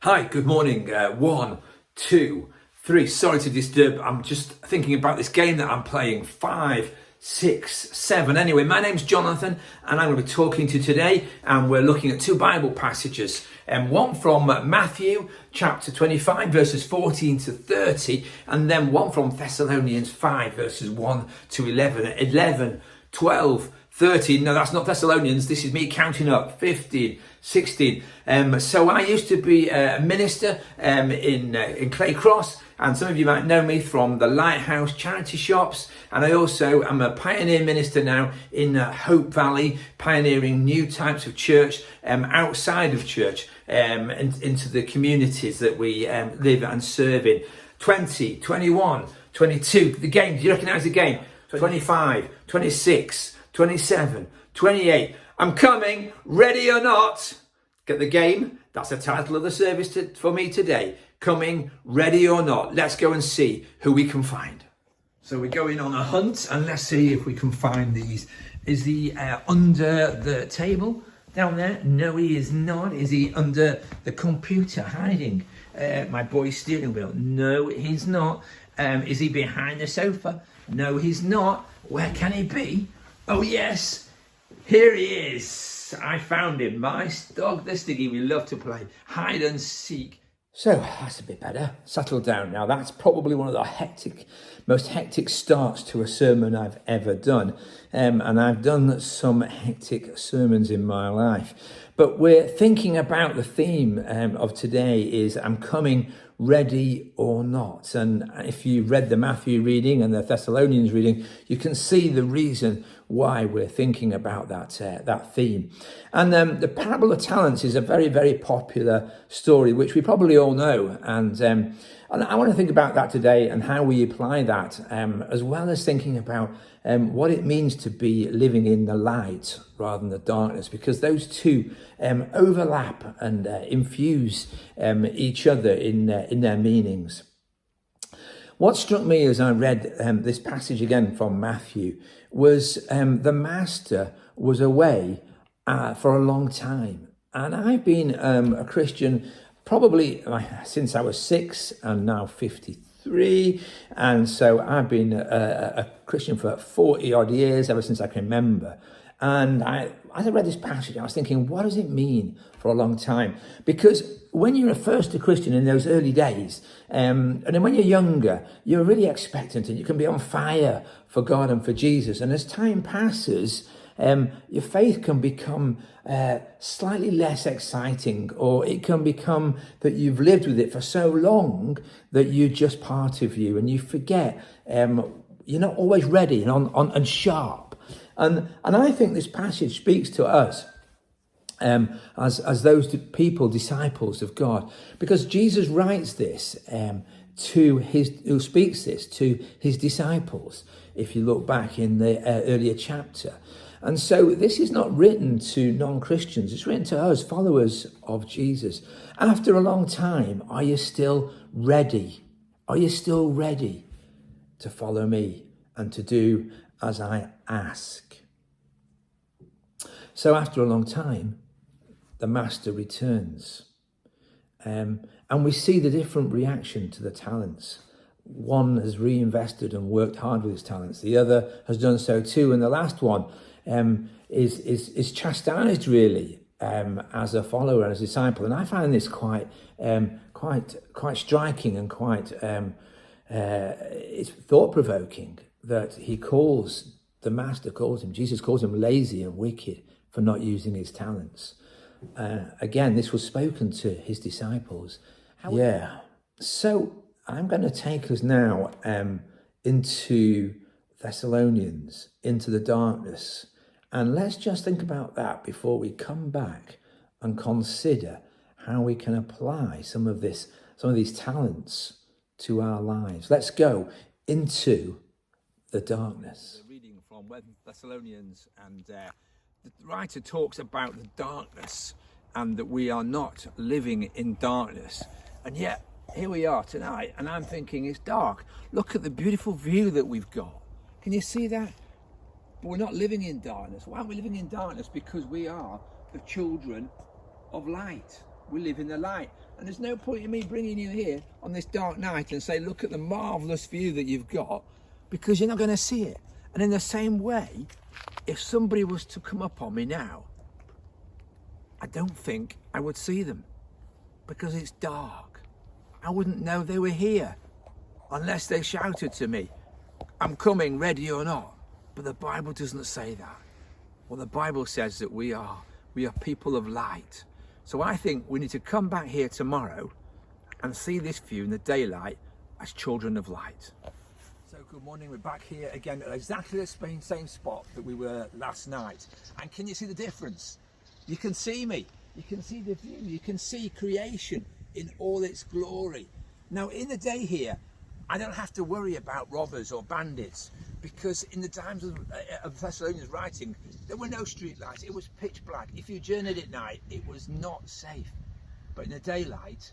Hi, good morning. One, two, three. Sorry to disturb. I'm just thinking about this game that I'm playing. 5, 6, 7. Anyway, my name's Jonathan, and I'm going to be talking to you today. And we're looking at two Bible passages. One from Matthew chapter 25, verses 14 to 30, and then one from Thessalonians 5, verses 1 to 11. 11, 12, 13. No, that's not Thessalonians. This is me counting up. 15, 16. So I used to be a minister in Clay Cross, and some of you might know me from the Lighthouse charity shops. And I also am a pioneer minister now in Hope Valley, pioneering new types of church outside of church, into the communities that we live and serve in. 20, 21, 22. The game. Do you recognise the game? 25, 26. 27, 28. I'm coming, ready or not. Get the game? That's the title of the service for me today. Coming, ready or not. Let's go and see who we can find. So we're going on a hunt, and let's see if we can find these. Is he under the table down there? No, he is not. Is he under the computer hiding? My boy's steering wheel? No, he's not. Is he behind the sofa? No, he's not. Where can he be? Oh yes, here he is. I found him. My dog, the Sticky, we love to play hide and seek. So that's a bit better. Settle down now. That's probably one of the most hectic starts to a sermon I've ever done. And I've done some hectic sermons in my life. But we're thinking about the theme of today is I'm coming ready or not. And if you read the Matthew reading and the Thessalonians reading, you can see the reason why we're thinking about that theme. And the parable of talents is a very, very popular story, which we probably all know. And I want to think about that today and how we apply that, as well as thinking about what it means to be living in the light rather than the darkness, because those two overlap and infuse each other in their meanings. What struck me as I read this passage again from Matthew was the master was away for a long time. And I've been a Christian probably since I was 6 and now 53. And so I've been a Christian for 40 odd years, ever since I can remember. And as I read this passage, I was thinking, what does it mean for a long time? Because when you're first a Christian in those early days, and then when you're younger, you're really expectant and you can be on fire for God and for Jesus. And as time passes, your faith can become slightly less exciting, or it can become that you've lived with it for so long that you're just part of you and you forget. You're not always ready and on and sharp. And I think this passage speaks to us as those people, disciples of God, because Jesus writes this who speaks this to his disciples. If you look back in the earlier chapter. And so this is not written to non-Christians. It's written to us, followers of Jesus. After a long time, are you still ready? Are you still ready to follow me and to do as I ask? So after a long time, the master returns. And we see the different reaction to the talents. One has reinvested and worked hard with his talents. The other has done so too. And the last one is chastised really as a follower and as a disciple. And I find this quite striking and quite it's thought-provoking that the master calls him, Jesus calls him lazy and wicked for not using his talents. Again, this was spoken to his disciples. So I'm going to take us now into Thessalonians, into the darkness. And let's just think about that before we come back and consider how we can apply some of these talents to our lives. Let's go into the darkness. Reading from Thessalonians, and the writer talks about the darkness and that we are not living in darkness. And yet, here we are tonight, and I'm thinking it's dark. Look at the beautiful view that we've got. Can you see that? But we're not living in darkness. Why aren't we living in darkness? Because we are the children of light. We live in the light. And there's no point in me bringing you here on this dark night and say, look at the marvellous view that you've got, because you're not going to see it. And in the same way, if somebody was to come up on me now, I don't think I would see them, because it's dark. I wouldn't know they were here unless they shouted to me, I'm coming, ready or not. But the Bible doesn't say that. Well, the Bible says that we are people of light. So I think we need to come back here tomorrow and see this view in the daylight as children of light. So good morning, we're back here again at exactly the same spot that we were last night. And can you see the difference? You can see me, you can see the view, you can see creation in all its glory. Now in the day here, I don't have to worry about robbers or bandits, because in the times of Thessalonians writing, there were no street lights, it was pitch black. If you journeyed at night, it was not safe. But in the daylight,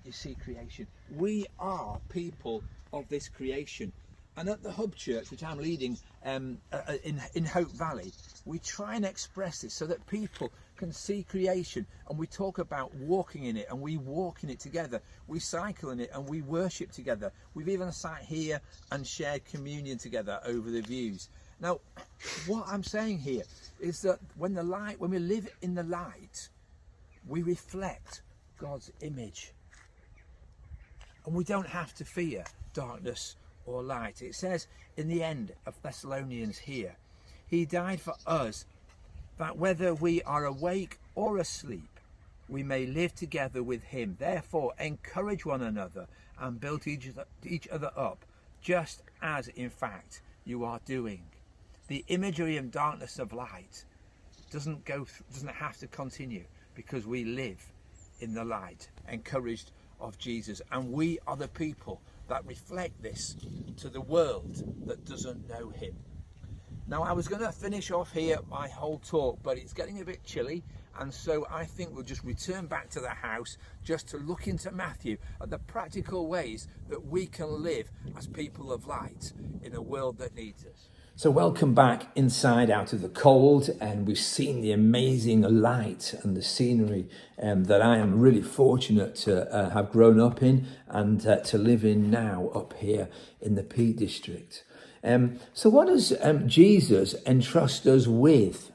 you see creation. We are people of this creation. And at the Hub Church, which I'm leading in Hope Valley, we try and express this so that people can see creation, and we talk about walking in it, and we walk in it together. We cycle in it and we worship together. We've even sat here and shared communion together over the views. Now, what I'm saying here is that when we live in the light, we reflect God's image. And we don't have to fear darkness or light. It says in the end of Thessalonians here, he died for us, that whether we are awake or asleep, we may live together with him. Therefore, encourage one another and build each other up, just as in fact you are doing. The imagery and darkness of light doesn't have to continue, because we live in the light, encouraged of Jesus, and we are the people that reflect this to the world that doesn't know him. Now, I was going to finish off here my whole talk, but it's getting a bit chilly, and so I think we'll just return back to the house just to look into Matthew at the practical ways that we can live as people of light in a world that needs us. So welcome back inside out of the cold, and we've seen the amazing light and the scenery that I am really fortunate to have grown up in and to live in now up here in the Peak District. So what does Jesus entrust us with?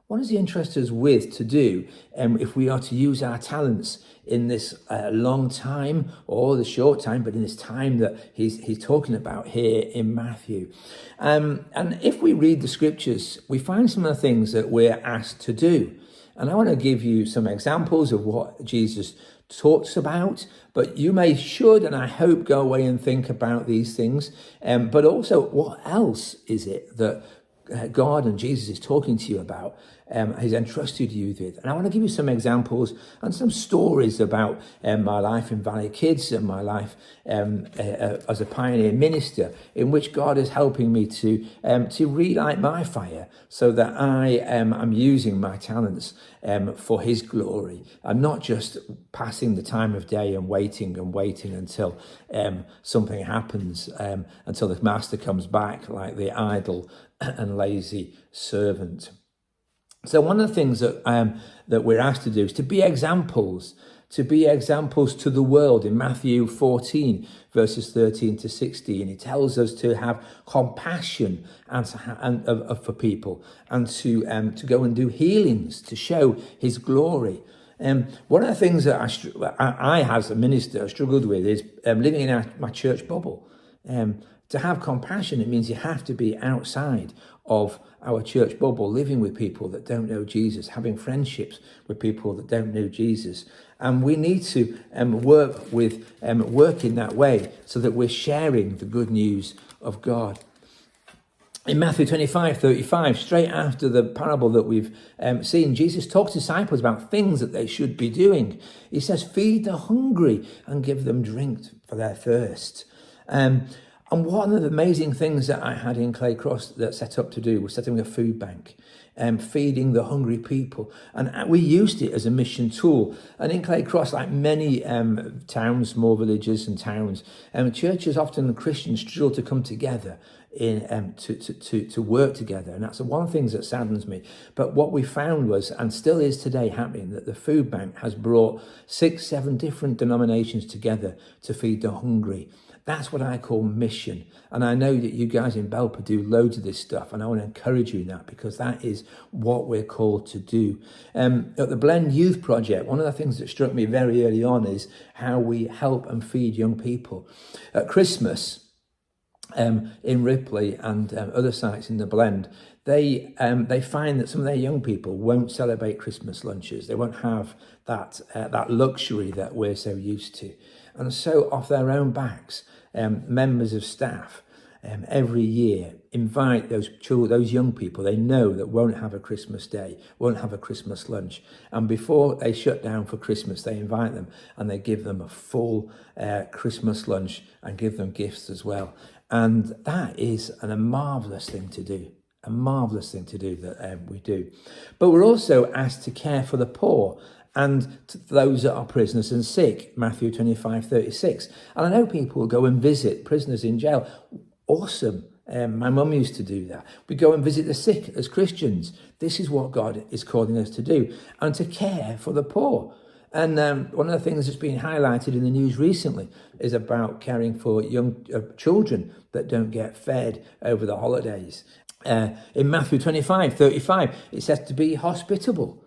What does he entrust us with to do if we are to use our talents in this long time, or the short time, but in this time that he's talking about here in Matthew? And if we read the scriptures, we find some of the things that we're asked to do. And I want to give you some examples of what Jesus talks about, but you should, and I hope, go away and think about these things. But also, what else is it that God and Jesus is talking to you about, he's entrusted you with? And I want to give you some examples and some stories about my life in Valley Kids and my life as a pioneer minister, in which God is helping me to relight my fire, so that I am using my talents for his glory. I'm not just passing the time of day and waiting until something happens, until the master comes back, like the idle and lazy servant. So one of the things that we're asked to do is to be examples to the world. In Matthew 14, verses 13 to 16, he tells us to have compassion for people, and to go and do healings to show his glory. One of the things that I as a minister struggled with is living in my church bubble. To have compassion, it means you have to be outside of our church bubble, living with people that don't know Jesus, having friendships with people that don't know Jesus. And we need to work in that way, so that we're sharing the good news of God. In Matthew 25:35, straight after the parable that we've seen, Jesus talks to disciples about things that they should be doing. He says, feed the hungry and give them drink for their thirst. And one of the amazing things that I had in Clay Cross that set up to do was setting a food bank, feeding the hungry people. And we used it as a mission tool. And in Clay Cross, like many towns, small villages and towns, churches, often Christians, struggle to come together to work together. And that's one of the things that saddens me. But what we found was, and still is today happening, that the food bank has brought 6-7 different denominations together to feed the hungry. That's what I call mission. And I know that you guys in Belper do loads of this stuff, and I want to encourage you in that, because that is what we're called to do. At the Blend Youth Project, one of the things that struck me very early on is how we help and feed young people. At Christmas, in Ripley and other sites in the Blend, they find that some of their young people won't celebrate Christmas lunches. They won't have that luxury that we're so used to. And so off their own backs, members of staff every year invite those young people they know that won't have a Christmas day, won't have a Christmas lunch. And before they shut down for Christmas, they invite them and they give them a full Christmas lunch and give them gifts as well. And that is a marvellous thing to do. A marvellous thing to do that we do. But we're also asked to care for the poor and to those that are prisoners and sick, Matthew 25:36. And I know people will go and visit prisoners in jail. Awesome. My mum used to do that. We go and visit the sick as Christians. This is what God is calling us to do, and to care for the poor. And one of the things that's been highlighted in the news recently is about caring for young children that don't get fed over the holidays. In Matthew 25:35, it says to be hospitable.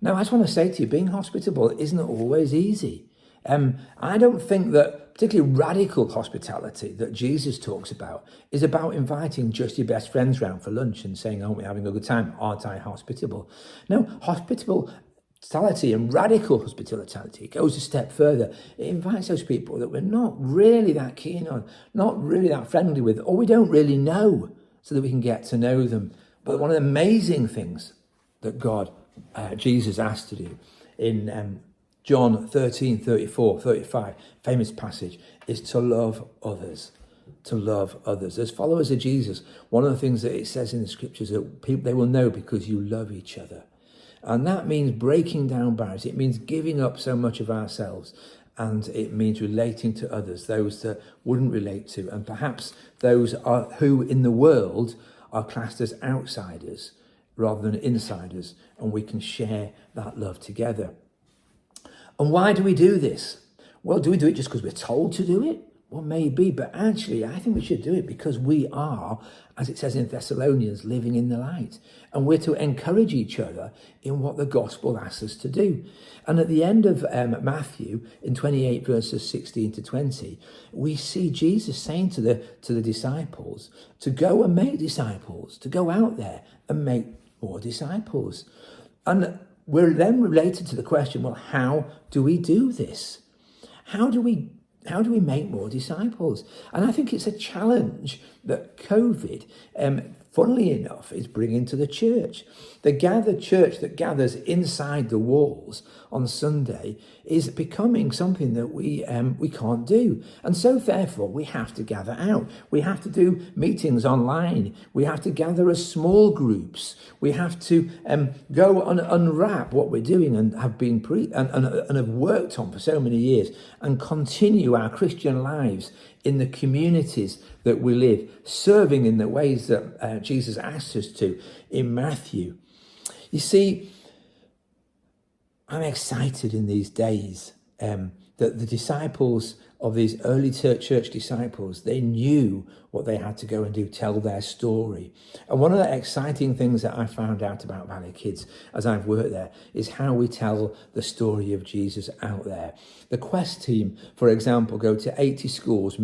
Now, I just want to say to you, being hospitable isn't always easy. I don't think that particularly radical hospitality that Jesus talks about is about inviting just your best friends round for lunch and saying, aren't we having a good time? Aren't I hospitable? No, hospitality and radical hospitality goes a step further. It invites those people that we're not really that keen on, not really that friendly with, or we don't really know, so that we can get to know them. But one of the amazing things that Jesus asked to do in John 13:34-35, famous passage, is to love others. To love others. As followers of Jesus, one of the things that it says in the scriptures that people, they will know because you love each other. And that means breaking down barriers. It means giving up so much of ourselves. And it means relating to others, those that wouldn't relate to, and perhaps those who in the world are classed as outsiders rather than insiders, and we can share that love together. And why do we do this? Well, do we do it just because we're told to do it? Well, maybe, but actually, I think we should do it because we are, as it says in Thessalonians, living in the light. And we're to encourage each other in what the gospel asks us to do. And at the end of Matthew, in 28 verses 16-20, we see Jesus saying to the disciples to go and make disciples, to go out there and make more disciples. And we're then related to the question, well, how do we do this? How do we make more disciples? And I think it's a challenge that COVID, funnily enough, is bringing to the church. The gathered church that gathers inside the walls on Sunday is becoming something that we can't do. And so therefore we have to gather out. We have to do meetings online. We have to gather as small groups. We have to go and unwrap what we're doing and have been and have worked on for so many years, and continue our Christian lives in the communities that we live, serving in the ways that Jesus asked us to in Matthew. You see, I'm excited in these days that the disciples of these early church disciples, they knew what they had to go and do, tell their story. And one of the exciting things that I found out about Valley Kids as I've worked there is how we tell the story of Jesus out there. The Quest team, for example, go to 80 schools.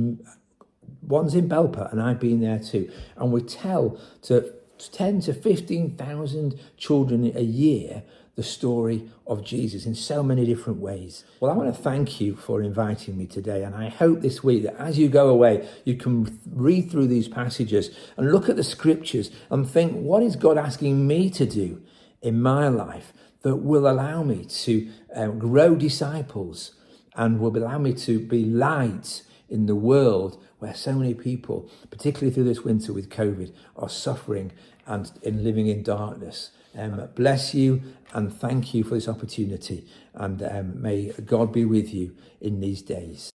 One's in Belper, and I've been there too. And we tell to 10 to 15,000 children a year the story of Jesus in so many different ways. Well, I want to thank you for inviting me today, and I hope this week that as you go away, you can read through these passages and look at the scriptures and think, what is God asking me to do in my life that will allow me to grow disciples and will allow me to be light in the world where so many people, particularly through this winter with COVID, are suffering and living in darkness. Bless you and thank you for this opportunity, and may God be with you in these days.